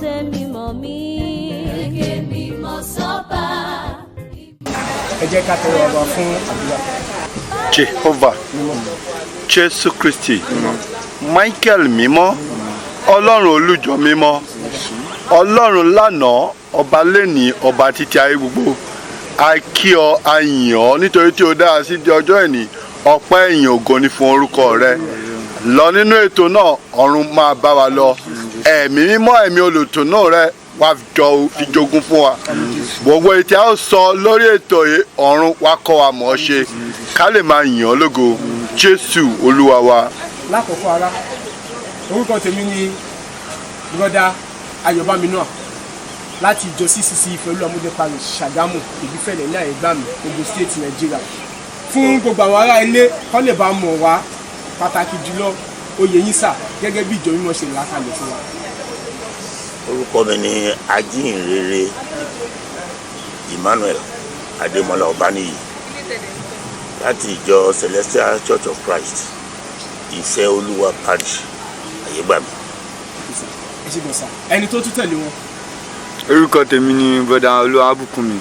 tèmi mọ̀ mí. Gẹ́gẹ́ mi mọ̀ sọ́ba. Ẹ jẹ́ ká tẹ̀wọ́ ọba fún àdúrà. Jehovah, Jésù Kristi, Michael mímọ́, Ọlọ́run olùjọ mímọ́, Ọlọ́run lánàá, ọba lẹ́ni, ọba títí ayé gbogbo. A kí ọ, a yìn ọ́ nítorí tí o dára sí di ọjọ́ ẹ̀ní. Ọpẹ́ ìyìn ògo ni fún orúkọ rẹ. Lọ nínú ètò náà, ọ̀run máa bá wa lọ. Ẹ̀mí mímọ́, ẹ̀mí olùtùnú náà rẹ wá fi jogún fún wa. Gbogbo ètí a ó sọ lórí ètò yìí, ọ̀run wá kọ́ wa mọ̀ ọ́ ṣe. Ká lè máa yìn ọ́ lógo. Jésù Olúwa wa. Lákòókò ara, orúkọ tèmi ni Brother Ayọ̀bámi náà láti ìjọ CCC Ìfẹ́olúwamúdé Parish Ṣàgámù Ìbífẹ̀lẹ̀ ní Àyégbàmì Ogun State Nàìjíríà. Fún gbogbo àwọn ará ilé kó lè bá mọ̀ wá pàtàkì jùlọ oyè yín sà gẹ́gẹ́ bí ìjọ mímọ́ ṣe là kalẹ̀ fún wa. Orúkọ mi ni Ajínrere Emmanuel Adémọ́lá Ọbáníyì láti ìjọ Celestial Church of Christ Ìfẹ́olúwa Parish Àyégbàmì. Ẹ ṣé gan sà. Ẹni tó tún tẹ̀lé wọn. Orúkọ tèmi ni Brother Olúwabùkúnmi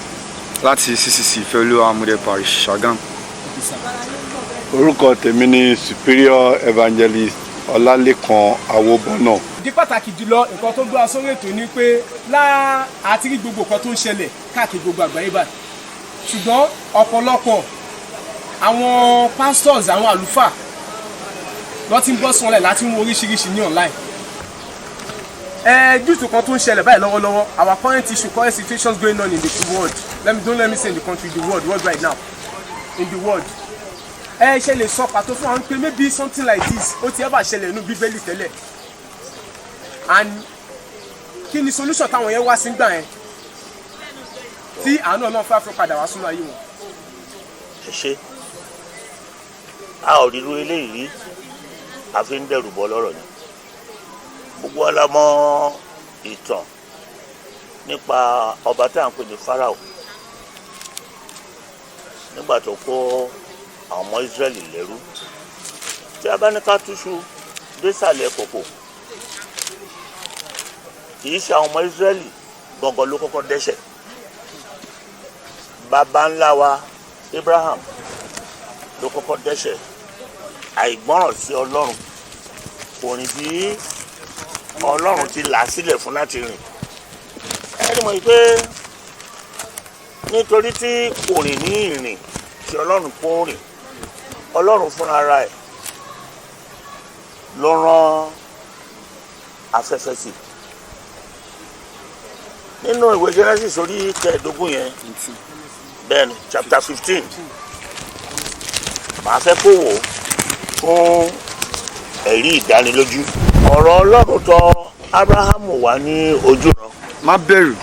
láti CCC Ìfẹ́olúwamúdé Parish Ṣàgámù. Orúkọ tèmi ni Superior Evangelist Ọlálékan Awóbọ́nà. Ìdí pàtàkì jùlọ nǹkan tó gbé wa sórí ètò ni pé àti rí gbogbo nǹkan tó ń ṣẹlẹ̀ káàkiri gbogbo àgbáyé báyìí. Ṣùgbọ́n ọ̀pọ̀lọpọ̀ àwọn pastors, àwọn àlùfáà ló ti ń bọ́ sọ́nlẹ̀ láti ń wo oríṣiríṣi ní online. Due kan tó ń ṣẹlẹ̀ báyìí lọ́wọ́lọ́wọ́, our current issue, current situations going on in the world. Don't let me say in the country, the world right now. In the world. Ṣe lè sọ pàtó fún àwọn pé maybe something like this ó ti ever ṣẹlẹ̀ nínú Bíbélì tẹ́lẹ̀. And kí ni solution táwọn yẹn wá sí gbà yẹn tí àánú náà fẹ́ padà wá sínú ayé wọn. Ẹ ṣé. A ò ríru eléyìí rí, a fi ń dẹ̀rù bọ́ lọ́rọ̀ ni. Gbogbo wa la mọ̀ ìtàn nípa ọba tí à ń pè ní Fáráò nígbà tó kó àwọn ọmọ Ísírẹ́lì lẹ́rú. Tí a bá ní ká túṣu désàlẹ̀ kòkò, kì í ṣe àwọn ọmọ Ísírẹ́lì gangan ló kọ́kọ́ dẹ́ṣẹ̀. Baba ńlá wa Abraham ló kọ́kọ́ dẹ́ṣẹ̀. Àìgbọ́ràn sí Ọlọ́run, kò rìn bí Ọlọ́run ti là sílẹ̀ fún láti rìn. Ẹni mọ̀ pé nítorí tí kò rìn ní ìrìn tí Ọlọ́run kò rìn, Ọlọ́run fúnra ara ẹ̀ ló rán afẹ́fẹ́ sí. Nínú ìwé Genesis orí 15 yẹn, bẹ́ẹ̀ ni chapter 15, màá fẹ́ kó wò fún ẹ̀rí ìdánilójú. Ọ̀rọ̀ Ọlọ́run tọ̀ Ábúráhámù wá ní ojúran. Má bẹ̀rù.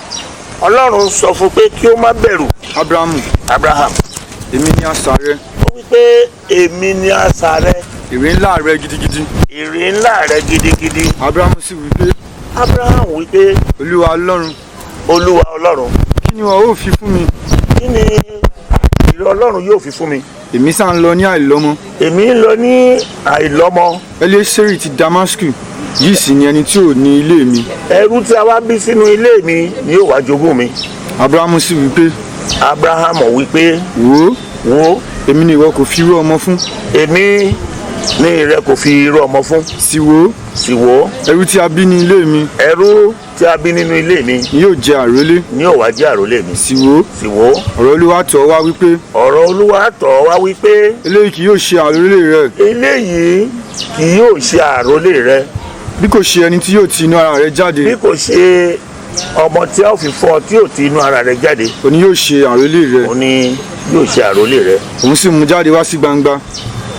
Ọlọ́run sọ fún pé kí ó má bẹ̀rù. Abraham, èmi ni asà rẹ. Ó wí pé èmi ni asà rẹ. Èrè ńlá rẹ gidigidi. Èrè ńlá rẹ gidigidi. Abraham sì wí pé. Abraham wí pé. Olúwa Ọlọ́run. Olúwa Ọlọ́run. Kí ni wọ́n ó fi fún mi? Kí ni ìrẹ Ọlọ́run yóò fi fún mi? Èmi sá ń lọ ní àìlọ́mọ. Èmi ń lọ ní àìlọ́mọ. Eliésérì ti Damasku yìí sì ni ẹni tí ò ní ilé mi. Ẹrú tí a wá bí sínú ilé mi ni yóò wá jogún mi. Abrahamu sì wí pé. Abraham wí pé. Wò. Èmi ni ìwọ kò fi irú ọmọ fún. Èmi ni ìrẹ kò fi irú ọmọ fún. Sì wò. Ẹrú tí a bí ní ilé mi. Ẹrú tí a bí nínú ilé mi ni yóò jẹ àrólé. Ni yóò wá jẹ àrólé mi. Sì wò. Ọ̀rọ̀ Olúwa tọ̀ wá wípé. Ọ̀rọ̀ Olúwa tọ̀ wá wípé. Eléyìí kì yóò ṣe àrólé rẹ. Eléyìí kì yóò ṣe àrólé rẹ. Bí kò ṣe ẹni tí yóò ti inú ara rẹ jáde. Bí kò ṣe ọmọ tí a ó fi fọ́ tí yóò ti inú ara rẹ jáde. Òní yóò ṣe àrólé rẹ. Òní yóò ṣe àrólé rẹ. Òun sì mú jáde wá sí gbangba.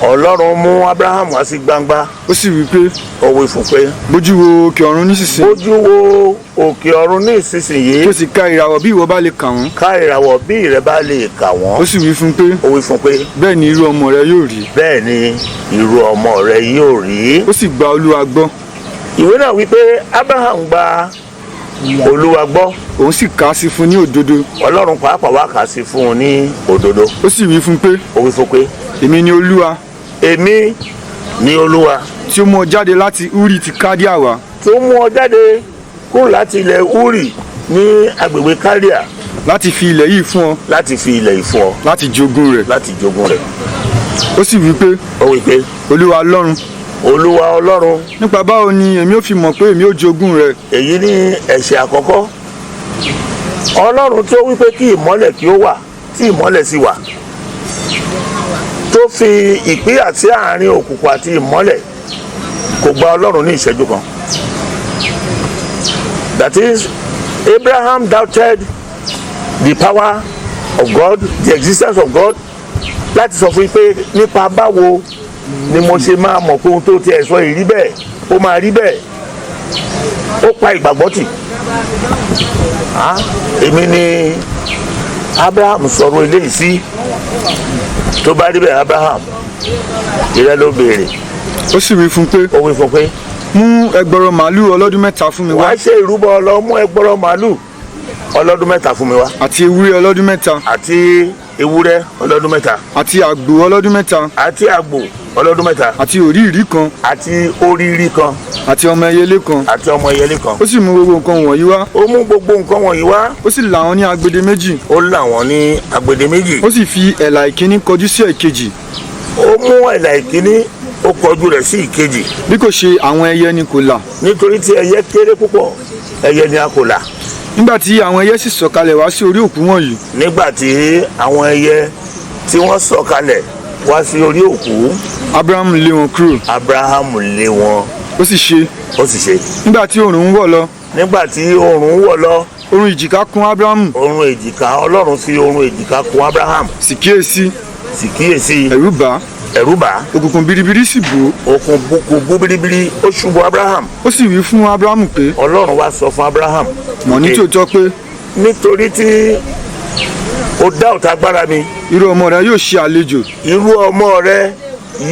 Ọlọ́run mú Abraham wá sí gbangba. Ó sì wí pé. Ó wí fún pé. Bójú wo òkè ọ̀run nísinsìnyí. Bójú wo òkè ọ̀run nísinsìnyí. Kí o sì ka ìràwọ̀ bí ìwọ bá lè kà wọ́n. Ka ìràwọ̀ bí ìrẹ bá lè kà wọ́n. Ó sì wí fún pé. Ó wí fún pé. Bẹ́ẹ̀ ni irú ọmọ rẹ yóò rí. Bẹ́ẹ̀ ni irú ọmọ rẹ yóò rí. Ó sì gba Olúwa gbọ́. Ìwé náà wí pé Abraham gba Olúwa gbọ́. Òun sì kà á sí fún ní òdodo. Ọlọ́run pàápàá wá kà á sí fún un ní òdodo. Ó sì wí fún pé. Ó wí fún pé. Èmi ni Olúwa. Èmi ni Olúwa. Tí ó mú ọ jáde láti Uri ti Kádíà wá. Tí ó mú ọ jáde kúrò láti ilẹ̀ Uri ní agbègbè Kálíà láti fi ilẹ̀ yìí fún ọ láti fi ilẹ̀ yìí fún ọ láti jogún rẹ̀. láti jogún rẹ̀. ó sì wí pé ó wí pé olúwa ọlọ́run Olúwa Ọlọ́run, nípa báwo ni èmi ó fi mọ̀ pé èmi ó jogún rẹ̀. èyí ni ẹ̀ṣẹ̀ àkọ́kọ́. Ọlọ́run tó wí pé kí ìmọ́lẹ̀ kí ó wà tí ìmọ́lẹ̀ sì wà, tó fi ìpínyà sí àárín òkùnkùn àti ìmọ́lẹ̀, kò gba Ọlọ́run ní ìṣẹ́jú kan. That is, Abraham doubted the power of God, the existence of God, láti sọ fún yín pé nípa báwo ni mo ṣe máa mọ̀ pé ohun tó tiẹ̀ sọ yìí rí bẹ́ẹ̀, ó máa rí bẹ́ẹ̀. Ó pa ìgbàgbọ́ tì. Èmi ni Abraham sọ̀rọ̀ eléyìí sí. Tó bá rí bẹ́ẹ̀ Abraham, ìrẹ́ ló béèrè. ó sì wí fún pé Ó wí fún pé mú ẹgbọrọ màálù ọlọ́dún mẹ́ta fún mi wá wàá ṣe ìrúbọ lọ, mú ẹgbọrọ màálù ọlọ́dún mẹ́ta fún mi wá, àti ewúrẹ́ ọlọ́dún mẹ́ta àti ewúrẹ́ ọlọ́dún mẹ́ta, àti àgbò ọlọ́dún mẹ́ta àti àgbò ọlọ́dún mẹ́ta, àti òríìrí kan àti oríire kan, àti ọmọ ẹyẹlé kan. àti ọmọ ẹyẹlé kan. ó sì mú gbogbo nǹkan wọ̀nyí wá Ó mú gbogbo nǹkan wọ̀nyí wá, ó sì là wọ́n ní agbede méjì ó là wọ́n ní agbede méjì. ó sì fi ẹ̀là ìkíní kọjú sí èkejì Ó mú ẹ̀là ìkíní, ó kọjú rẹ̀ sí ìkejì, bí kò ṣe àwọn ẹyẹ ni kò là. nítorí tí ẹyẹ kéré púpọ̀, ẹyẹ ni a kò là. nígbà tí àwọn ẹyẹ sì sọ̀kalẹ̀ wá sí orí òkú wọ̀nyí Nígbà tí àwọn ẹyẹ tí wọ́n sọ̀kalẹ̀ wá sí orí òkú, Abraham lé wọn kúrò. Abraham lé wọn, ó sì ṣe ó sì ṣe. nígbà tí oòrùn ń wọ̀ lọ Nígbà tí oòrùn wọ̀ lọ, oorun ìjìká kún Abraham oorun èjìká, Ọlọ́run fi oorun èjìká kùn Abraham, sì kíyèsí sì kíyèsí ẹ̀rù bà á, ẹ̀rù bà á, òkùnkùn biribiri sì bò ó. òkun búkú biribiri ó ṣubú Abraham. ó sì wí fún Abraham pé Ọlọ́run wá sọ fún Abraham, mọ̀ ní tòótọ́ pé nítorí tí o dá ọ̀tá agbára mi, irú ọmọ rẹ yóò ṣe àlejò irú ọmọ rẹ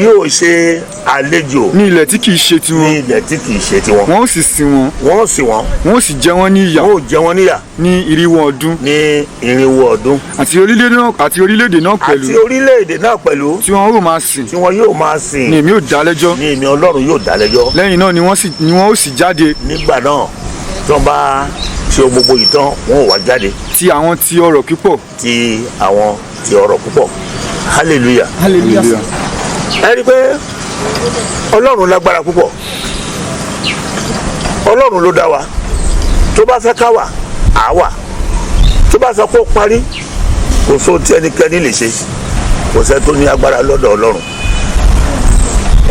yóò ṣe àlejò ní ilẹ̀ tí kìí ṣe ní tiwọn ilẹ̀ tí kìí ṣe tiwọn. wọn ó sì sìn wọn Wọ́n ó sìn wọ́n, wọn ó sì jẹ wọn ní ìyà wọ́n ó jẹ wọ́n níyà ní irinwó ọdún ní irinwó ọdún, àti orílẹ̀-èdè náà pẹ̀lú àti orílẹ̀-èdè náà pẹ̀lú tí wọn ó máa sìn tí wọn yóò máa sìn ni èmi ó dá lẹ́jọ́. ní èmi Ọlọ́run yóò dá lẹ́jọ́. lẹ́yìn náà ni wọ́n ó sì jáde Nígbà náà tí wọ́n bá ṣe gbogbo yìí tán, wọ́n ò wá jáde ti àwọn ti ọrọ̀ pípọ̀. ti àwọn ti ọrọ̀ púpọ̀. Hallelujah. hallelujah. Ẹ rí i pé Ọlọ́run lágbára púpọ̀. Ọlọ́run ló dá wa. Tó bá fẹ́ ká wà, á wà. Tó bá sọ pé ó parí, kò sóhun tí ẹnikẹ́ni lè ṣe. Kò sẹ́ tó ní agbára lọ́dọ̀ Ọlọ́run.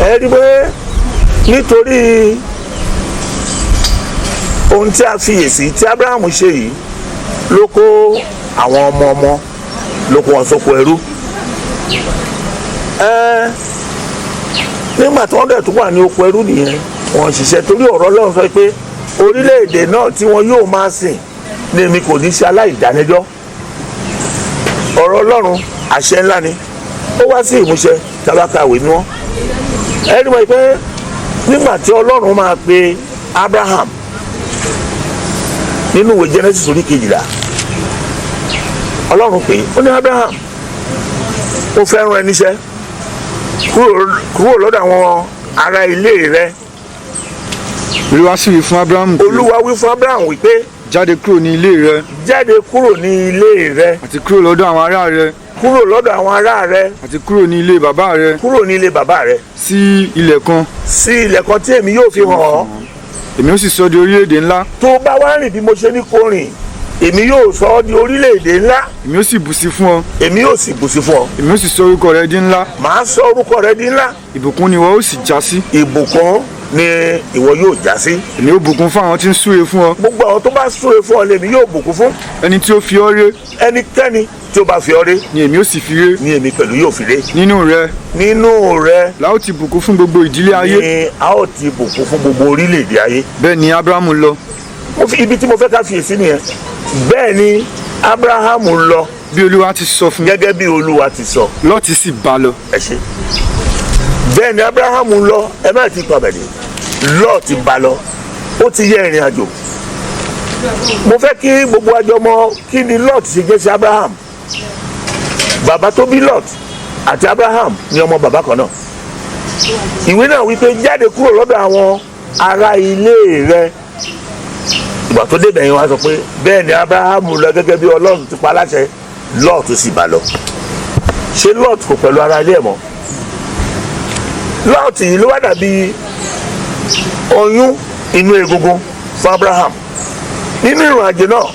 Ẹ rí i pé nítorí ohun tí a fiyèsí tí Abraham ṣe yìí ló kó àwọn ọmọ ló kó wọn sóko ẹrú. Nígbà tí wọ́n dẹ̀ tún wà ní oko ẹrú nìyẹn, wọ́n ṣiṣẹ́ torí ọ̀rọ̀ Ọlọ́run sọ pé orílẹ̀-èdè náà tí wọ́n yóò máa sìn ní èmi kò ní ṣe aláìdánilẹ́jọ́. Ọ̀rọ̀ Ọlọ́run àṣẹ ńlá ni, ó wá sí ìmúṣẹ tábàkàwé ni wọ́n. Ẹni mọ̀ pé nígbà tí Ọlọ́run máa pe Abraham nínú ìwé Genesis orí 12, Ọlọ́run pè é, ó ní Abraham, ó fẹ́ rán ẹ níṣẹ́ kúrò lọ́dọ̀ àwọn ará ilé rẹ. Olúwa sì wí fún Abraham pé Olúwa wí fún Abraham wípé jáde kúrò ní ilé rẹ jáde kúrò ní ilé rẹ, àti kúrò lọ́dọ̀ àwọn ará rẹ kúrò lọ́dọ̀ àwọn ará rẹ, àti kúrò ní ilé bàbá rẹ kúrò ní ilé bàbá rẹ, sí ilẹ̀ kan sí ilẹ̀ kan tí èmi yóò fi hàn ọ́. èmi ó sì sọ di orílẹ̀-èdè ńlá. Tó bá wá rìn bí mo ṣe ní kó rìn, èmi yóò sọ ọ́ di orílẹ̀-èdè ńlá. èmi ó sì bùsí fún ọ. Èmi yóò sì bùsí fún ọ. èmi ó sì sọ orúkọ rẹ di ńlá. Màá sọ orúkọ rẹ di ńlá. ìbùkún ni ìwọ ó sì já sí. Ìbùkún ni ìwọ yóò já sí. èmi ó bùkún fún àwọn tí ń súre fún ọ. Gbogbo àwọn tó bá súre fún ọ lèmi yóò bùkún fún. ẹni tí ó fi ọ ré Ẹnikẹ́ni tí ó bá fi ọ ré ni èmi ó sì fi ré. ni èmi pẹ̀lú yóò fi ré. nínú rẹ Nínú rẹ la ó ti bùkún fún gbogbo ìdílé ayé. ni a ó ti bùkún fún gbogbo orílẹ̀-èdè ayé. bẹ́ẹ̀ ni Abrahamu lọ. Ibi tí mo fẹ́ ká fiyèsí nìyẹn. Bẹ́ẹ̀ ni Abrahamu lọ bí Olúwa ti sọ fún. gẹ́gẹ́ bí Olúwa ti sọ. Lọ́ọ̀tì sì bá lọ. Ẹ ṣé. Bẹ́ẹ̀ ni Abrahamu lọ, ẹ má ti pàbẹ̀dẹ̀. Lọ́ọ̀tì bá lọ, ó ti yẹ ìrìn àjò. Mo fẹ́ kí gbogbo àjọ mọ̀ kí ni Lọ́ọ̀tì ṣe jẹ́ sí Abraham. Bàbá tó bí Lọ́ọ̀tì àti Abraham ni ọmọ bàbá kan náà. Ìwé náà wípé jáde kúrò lọ́dọ̀ àwọn ará ilé rẹ ìgbà tó débẹ̀ yẹn wá sọ pé bẹ́ẹ̀ ni Abrahamu lọ gẹ́gẹ́ bí Ọlọ́run ti pa láṣẹ, Lọ́ọ̀tù sì bá lọ. ṣé Lọ́ọ̀tù kò pẹ̀lú ara ilé ẹ̀ mọ́? Lọ́ọ̀tù yìí ló wá dàbí oyún inú egungun fún Abraham. Nínú ìrìn àjò náà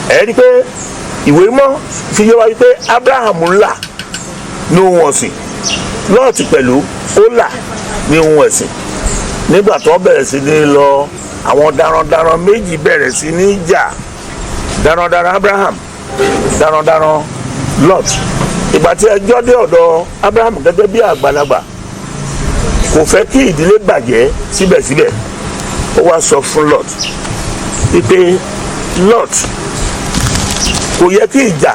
ẹ rí i pé ìwé mọ́ fi yé wa wípé Abraham ńlá ní ohun ọ̀sìn, Lọ́ọ̀tù pẹ̀lú ó là ní ohun ẹ̀sìn. Nígbà tó bẹ̀rẹ̀ sí ní lọ, àwọn darandaran méjì bẹ̀rẹ̀ sí ní jà, darandaran Abraham, darandaran Lot. Ìgbà tí ẹjọ́ dé ọ̀dọ̀ Abraham gẹ́gẹ́ bí àgbàlagbà, kò fẹ́ kí ìdílé bàjẹ́ síbẹ̀síbẹ̀, ó wá sọ fún Lot wípé Lot kò yẹ kí ìjà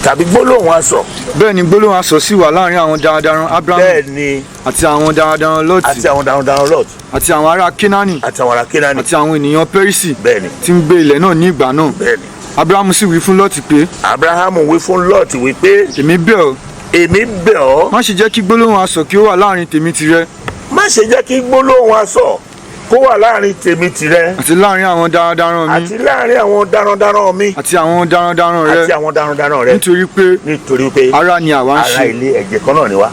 tàbí gbólóhùn aṣọ. bẹ́ẹ̀ ni gbólóhùn aṣọ sì wà láàrin àwọn darandaran Abraham bẹ́ẹ̀ ni àti àwọn darandaran Lot àti àwọn darandaran Lot àti àwọn ará Kénáánì àti àwọn ará Kénáánì àti àwọn ènìyàn Pẹ́rísì bẹ́ẹ̀ ni tí ń gbé ilẹ̀ náà ní ìgbà náà. bẹ́ẹ̀ ni Abraham sì wí fún Lot pé Abraham wí fún Lot wípé èmi bẹ̀ ọ́, èmi bẹ̀ ọ́, má ṣe jẹ́ kí gbólóhùn aṣọ kí ó wà láàrin tèmi tìrẹ má ṣe jẹ́ kí gbólóhùn aṣọ kó wà láàrin tèmi tìrẹ àti láàrin àwọn darandaran mi àti láàrin àwọn darandaran mi àti àwọn darandaran rẹ, àti àwọn darandaran rẹ, nítorí pé ará ni àwa ń ará ṣe. ilé ẹ̀jẹ̀ kan náà ni wá.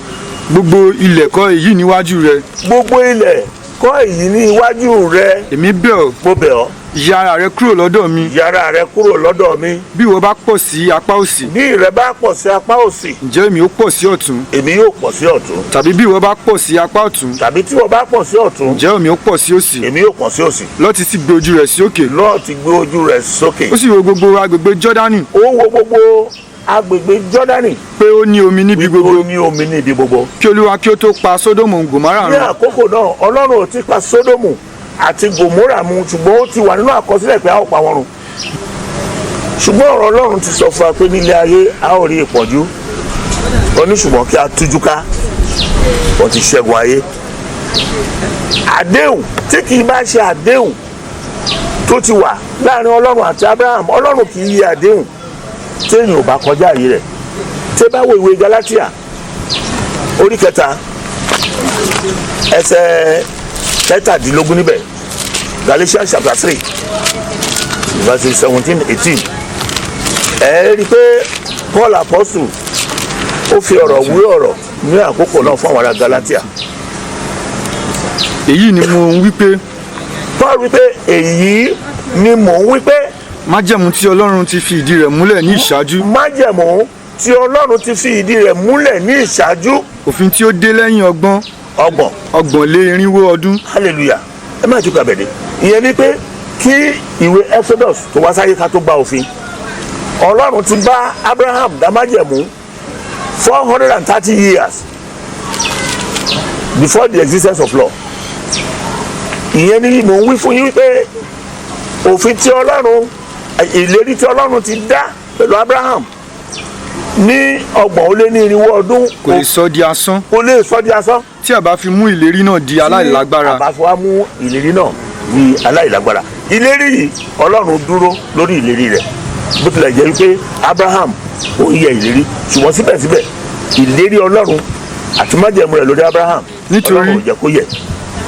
Gbogbo ilẹ̀ kọ́ èyí níwájú rẹ, Gbogbo ilẹ̀ kọ́ èyí ní iwájú rẹ, èmi bẹ̀ ọ́, mo bẹ̀ ọ́, yà ara rẹ kúrò lọ́dọ̀ mi. yára rẹ kúrò lọ́dọ̀ mi. Bí ìwọ bá pọ̀ sí apá òsì, Bí ìrẹ bá pọ̀ sí apá òsì, ǹjẹ́ èmi ó pọ̀ sí ọ̀tún? èmi yóò pọ̀ sí ọ̀tún. Tàbí bí ìwọ bá pọ̀ sí apá ọ̀tún, Tàbí tí wọ́n bá pọ̀ sí ọ̀tún, ǹjẹ́ èmi ó pọ̀ sí òsì? èmi yóò pọ̀ sí òsì. Lọ́ọ̀tì sì gbé ojú rẹ̀ sí òkè, Lọ́ọ̀tì gbé ojú rẹ̀ sókè. ó sì wo gbogbo agbègbè Jọ́dánì Ó wo gbogbo agbègbè Jọ́dánì pé ó ní omi níbi wípé ó gbogbo, ní omi níbi gbogbo. kí Olúwa kí ó tó pa Sódómù Gòmórà Ní run. àkókò náà Ọlọ́run ò ti pa Sódómù àti Gòmórà mu, ṣùgbọ́n ó ti wà nínú àkọsílẹ̀ pé a ó pa wọn run. Ṣùgbọ́n ọ̀rọ̀ Ọlọ́run ti sọ fún wa pé nílé ayé a ó rí ìpọ́njú. Ó ní ṣùgbọ́n kí a tújú ká, ó ti ṣẹ́gun ayé. Àdéhùn tí kì í bá ṣe àdéhùn tó ti wà láàrin Ọlọ́run àti Abraham, Ọlọ́run kì í yẹ àdéhùn tí èèyàn ò bá kọjá àyè rẹ̀. Tí ẹ bá wo ìwé Gálátíà orí 3 ẹsẹ̀ 17 níbẹ̀, Galatians chapter 3 verses 17-18, ẹ rí i pé Paul apostle ó fi ọ̀rọ̀ wí ọ̀rọ̀ ní àkókò náà fún àwọn ará Galatia. Èyí ni mo ń wí pé Paul wí pé èyí ni mò ń wí pé májẹ̀mú tí Ọlọ́run ti fi ìdí rẹ̀ múlẹ̀ ní ìṣáájú, májẹ̀mú tí Ọlọ́run ti fi ìdí rẹ̀ múlẹ̀ ní ìṣáájú, òfin tí ó dé lẹ́yìn ọgbọ̀n lé irinwó ọdún. hallelujah, ẹ má ti gbàgbẹ́dẹ́. Ìyẹn ni pé kí ìwé Exodus tó wá sáyé ká tó gba òfin, Ọlọ́run ti bá Abraham dá májẹ̀mú 430 years before the existence of law. Ìyẹn ni mò ń wí fún yín wípé òfin tí Ọlọ́run, ìlérí tí Ọlọ́run ti dá pẹ̀lú Abraham ní 430 ọdún Kò lè sọ di asán kò lè sọ di asán. tí a bá fi mú ìlérí náà di aláìlágbára. àbáfọ́ wa mú ìlérí náà di aláìlágbára. Ìlérí yìí Ọlọ́run dúró lórí ìlérí rẹ̀, bó tilẹ̀ jẹ́ wípé Abraham ó yẹ ìlérí, ṣùgbọ́n síbẹ̀síbẹ̀ ìlérí Ọlọ́run àti májẹ̀mú rẹ̀ lórí Abraham Ọlọ́run ò jẹ́ kó yẹ̀.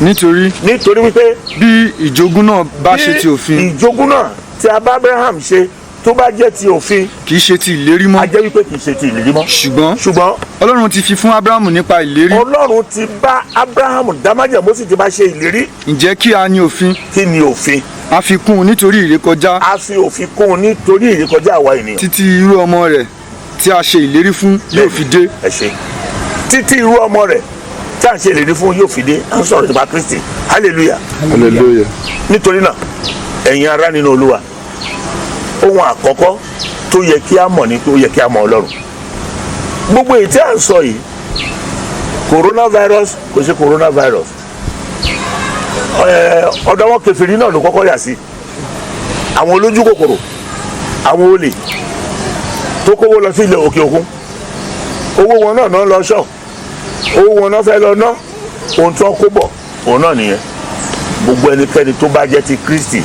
nítorí wípé bí ìjogún náà bá ṣe ti òfin, ìjogún náà tí Abraham ṣe tó bá jẹ́ ti òfin, kì í ṣe ti ìlérí mọ́. a jẹ́ wípé kì í ṣe ti ìlérí mọ́. ṣùgbọ́n Ọlọ́run ti fi fún Abrahamu nípa ìlérí. Ọlọ́run ti bá Abraham dá májẹ̀mú, sì ti bá ṣe ìlérí. Ǹjẹ́ kí a ní òfin? Kí ni òfin? A fi kún un nítorí ìrékọjá. A fi òfin kún un nítorí ìrékọjá àwa ènìyàn. Títí irú ọmọ rẹ̀ tí a ṣe ìlérí fún yóò fi dé. Ẹ ṣé. Títí irú ọmọ rẹ̀ tí a ṣe ìlérí fún yóò fi dé. À ń sọ̀rọ̀ nípa Kristi. Hallelujah. hallelujah. Nítorí náà ẹ̀yin ará nínú Olúwa, ohun àkọ́kọ́ tó yẹ kí a mọ̀ ni pé ó yẹ kí a mọ̀ Ọlọ́run. Gbogbo èyí tí a ń sọ yìí, coronavirus kò ṣe coronavirus, ọ̀dọ̀ wọn kèfèrí náà ló kọ́kọ́ yà sí. Àwọn olójú kòkòrò, àwọn olè tó kówó lọ sí ilẹ̀ òkè òkun, owó wọn náà lọ ṣọ́, owó wọn náà fẹ́ lọ ná, ohun tí wọ́n kó bọ̀ òun náà nìyẹn. Gbogbo ẹnikẹ́ni tó bá jẹ́ ti Kristi,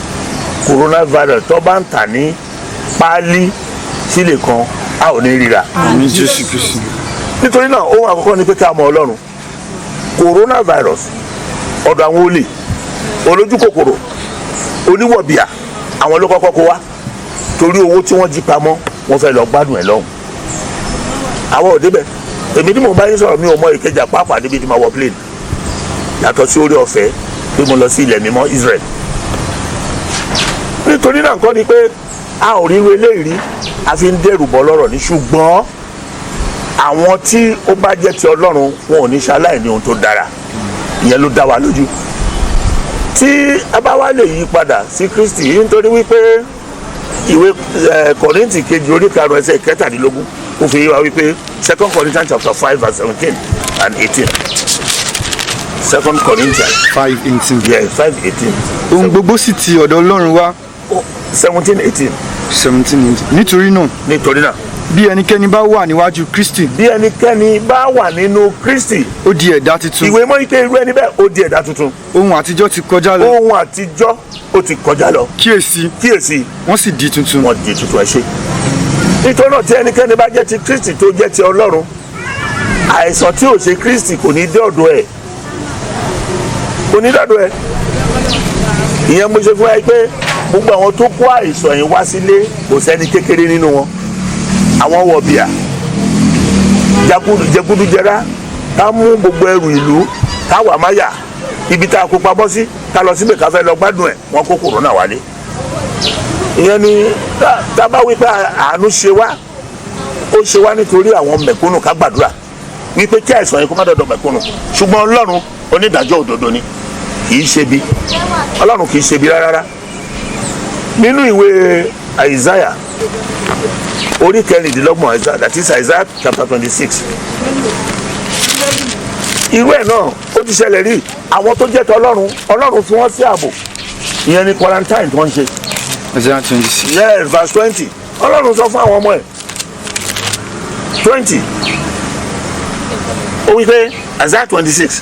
coronavirus tó bá ń tà ní páálí sílẹ̀ kan, a ò ní ríra. Àmín Jésù Kristi. Nítorí náà ohun àkọ́kọ́ ni pé ká mọ̀ Ọlọ́run. Coronavirus ọ̀dọ̀ àwọn olè, olójú kòkòrò, oníwọ̀bìà àwọn ló kọ́kọ́ kó wá torí owó tí wọ́n jí pamọ́ wọ́n fẹ́ lọ gbádùn ẹ̀ lọ́hùn. àwọn ò débẹ̀ èmi tí mo bá yín sọ̀rọ̀ mi ò mọ Ìkẹjà pàápàá níbi tí mo wọ plane yàtọ̀ sí orí ọ̀fẹ́ pé mo lọ sí ilẹ̀ mímọ́ Israel. nítorí náà kọ́ ni pé a ò rí irú eléyìí rí a fi ń dẹ́rù bọ́ lọ́rọ̀ ní ṣùgbọ́n àwọn tí ó bá jẹ́ ti Ọlọ́run wọn ò ní ṣaláì ní ohun tó dára ìyẹn ló dá wa lójú. tí a bá wá lè yí padà sí Kristi nítorí wípé ìwé Kọ́ríńtì kejì orí 5 ẹsẹ̀ 17 ó fi yé wa wípé 2 Corinthians chapter 5 verse 17 and 18. 2 Corinthians 5:18. yes 5:18. Ohun gbogbo sì ti ọ̀dọ̀ Ọlọ́run wá. 17:18. 17:18. Nítorí náà bí ẹnikẹ́ni bá wà níwájú Kristi. bí ẹnikẹ́ni bá wà nínú Kristi. ó di ẹ̀dá tuntun. ìwé mọ́ ike irú ẹni bẹ́ẹ̀ ó di ẹ̀dá tuntun. ohun àtijọ́ ti kọjá lọ. ohun àtijọ́ ó ti kọjá lọ. kíyèsí wọ́n sì di tuntun. wọ́n di tuntun ẹ ṣé. nítorí náà tí ẹnikẹ́ni bá jẹ́ ti Kristi tó jẹ́ ti Ọlọ́run àìsàn tí ò ṣe Kristi kò ní dé ọ̀dọ̀ ẹ̀ kò ní dọ̀dọ̀ ẹ̀. ìyẹn mo ṣe fún ẹ pé gbogbo àwọn tó kó àìsàn yìí wá sílé kò sẹ́ni kékeré nínú wọn. àwọn wọ̀bìà jẹgúdújẹrá ká mú gbogbo ẹrù ìlú ká wà máyà ibi tá a kó pamọ́ sí ká lọ síbẹ̀ ká fẹ́ lọ gbádùn ẹ̀ wọ́n kó kòrónà wálé. ìyẹn ni tá a bá wí pé àánú ṣe wá ó ṣe wá nítorí àwọn mẹ̀kúnnù ká gbàdúrà wípé kí àìsàn yìí kó má dọ̀dọ̀ mẹ̀kúnnù ṣùgbọ́n Ọlọ́run onídàájọ́ òdodo ni kì í ṣe bí Ọlọ́run kì í ṣe bí rárá. nínú ìwé Àìsáyà orí 16 Isaiah, that is Isaiah chapter 26. irú ẹ̀ náà ó ti ṣẹlẹ̀ rí àwọn tó jẹ́ tọlọ́run Ọlọ́run fi wọ́n sí ààbò ìyẹn ni quarantine tó ń ṣe. Isaiah 26. yes verse 20 Ọlọ́run sọ fún àwọn ọmọ ẹ̀ 20 ó wí pé Isaiah 26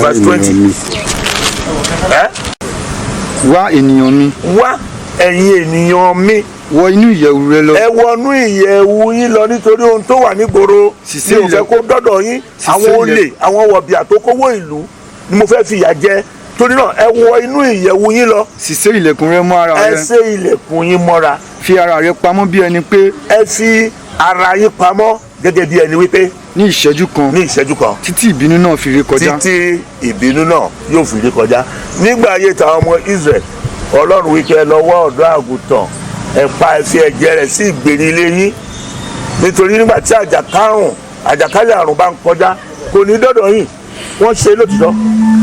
verse 20. wá ènìyàn mi. wá ẹ̀yin ènìyàn mi. wọ inú ìyẹ̀wù rẹ lọ. ẹ wọnú ìyẹ̀wù yín lọ nítorí ohun tó wà nígboro mi ò fẹ́ kó dọ́dọ̀ yín àwọn olè àwọn wọ̀bìà tó kówó ìlú ni mo fẹ́ fìyà jẹ torí náà ẹ wọ inú ìyẹ̀wù yín lọ. sì sé ilẹ̀kùn rẹ mọ́ ara rẹ. ẹ sé ilẹ̀kùn yín mọ́ra. fi ara rẹ pamọ́ bí ẹni pé. ẹ fi ara yín pamọ́ gẹ́gẹ́ bí ẹni wípé. ní ìṣẹ́jú kan. ní ìṣẹ́jú kan. títí ìbínú náà fi ré kọjá. títí ìbínú náà yóò fi ré kọjá. nígbà ayé tàwọn ọmọ Israel Ọlọ́run wípé lọ wá ọ̀dọ́ àgùntàn ẹ pa ẹ fi ẹ̀jẹ̀ rẹ̀ sí ìgbèrí ilé yín nítorí nígbà tí àjàkálẹ̀ àrùn bá ń kọjá kò ní dọ́dọ̀ yín wọ́n ṣe lótìtọ́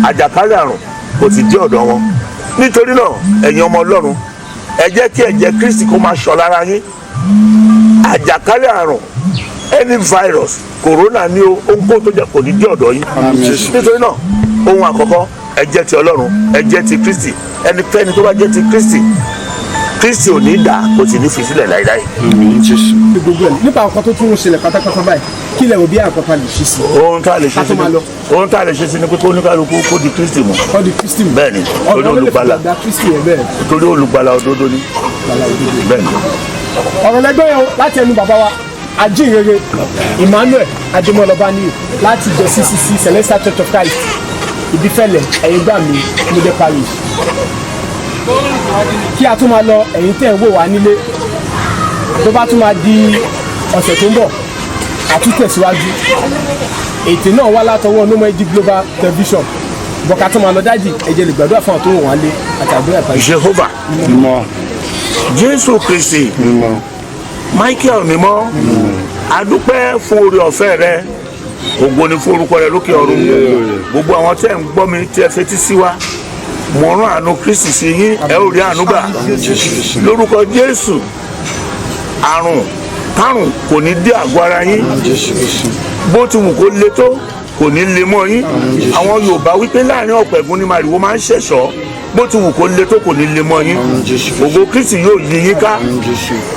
àjàkálẹ̀ àrùn kò sì dé ọ̀dọ̀ wọn. nítorí náà ẹ̀yin ọmọ Ọlọ́run ẹ jẹ́ kí ẹ̀jẹ̀ Kristi kó máa ṣàn lára yín. àjàkálẹ̀ àrùn any virus corona ní ohunkóhun tó jẹ́ kò ní dé ọ̀dọ̀ yín. nítorí náà ohun àkọ́kọ́ ẹ jẹ́ ti Ọlọ́run ẹ jẹ́ ti Kristi ẹnikẹ́ni tó bá jẹ́ ti Kristi ò ní dà kò sì ní fi sílẹ̀ láíláí. gbogbo ẹ̀ nípa nǹkan tó tún ń ṣẹlẹ̀ pátápátá báyìí kí lẹ̀ wò bí àkọ́kọ́ lè ṣe sí. ohun tá a lè ṣe sí ni pé kó oníkálukú kó di Kristi mọ̀. kó di Kristi mọ̀. bẹ́ẹ̀ni torí olùgbàlà òdodo ni. bẹ́ẹ̀ni. ọ̀rọ̀ lẹ́gbẹ́ yẹn láti ẹnu bàbá wa ajínrere Emmanuel Adémọ́lọ́báníyì láti ìjọ CCC Celestial Church of Christ Ìbífẹ̀lẹ̀ Ẹ̀yìngbàmí Model Parish. kí a tún máa lọ ẹ̀yin tẹ̀ ń wò wá nílé tó bá tún máa di ọ̀sẹ̀ tó ń bọ̀ àtúntẹ̀síwájú ètò náà wá látọwọ́ Nomeji Global Television bọ̀ká tó máa lọ dájì ẹ̀jẹ̀ lè gbàdúrà fún àwọn tó ń wò wá lé àtàdúrà ìpàdé. Jehovah Jésù Kristi Michael mímọ́ adúpẹ́ fún oore ọ̀fẹ́ rẹ ògo ni fún orúkọ rẹ lókè ọ̀run gbogbo àwọn tẹ́ ń gbọ́ mi tí ẹ fetí sí wa mo rán àánú Kristi sí yín ẹ ò rí àánú gbà lórúkọ Jésù àrùn kárùn kò ní dé àgọ́ ara yín bó ti wù kó le tó kò ní le mọ́ yín àwọn Yorùbá wípé láàrin ọ̀pọ̀ ẹ̀gún ni màrìwò máa ń ṣẹ̀ṣọ́ bó ti wù kó le tó kò ní le mọ́ yín ògo Kristi yóò yí yín ká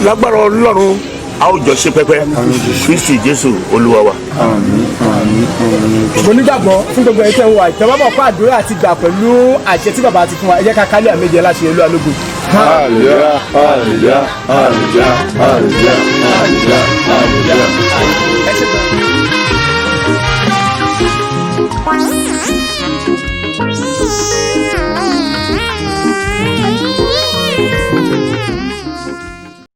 lágbára Ọlọ́run a ó jọ ṣe pẹpẹ Kristi Jésù Olúwa wa. mo nígbàgbọ́ fún gbogbo ẹ̀yin tẹ́ ń wà ìtẹ́wọ́bọ̀ kó àdúrà àti gbà pẹ̀lú àṣẹ tí bàbá ti fún wa ẹ jẹ́ ká kálẹ̀ àméjẹ láṣẹ ìlú alógo. Hallelujah, hallelujah, hallelujah, hallelujah, hallelujah, hallelujah.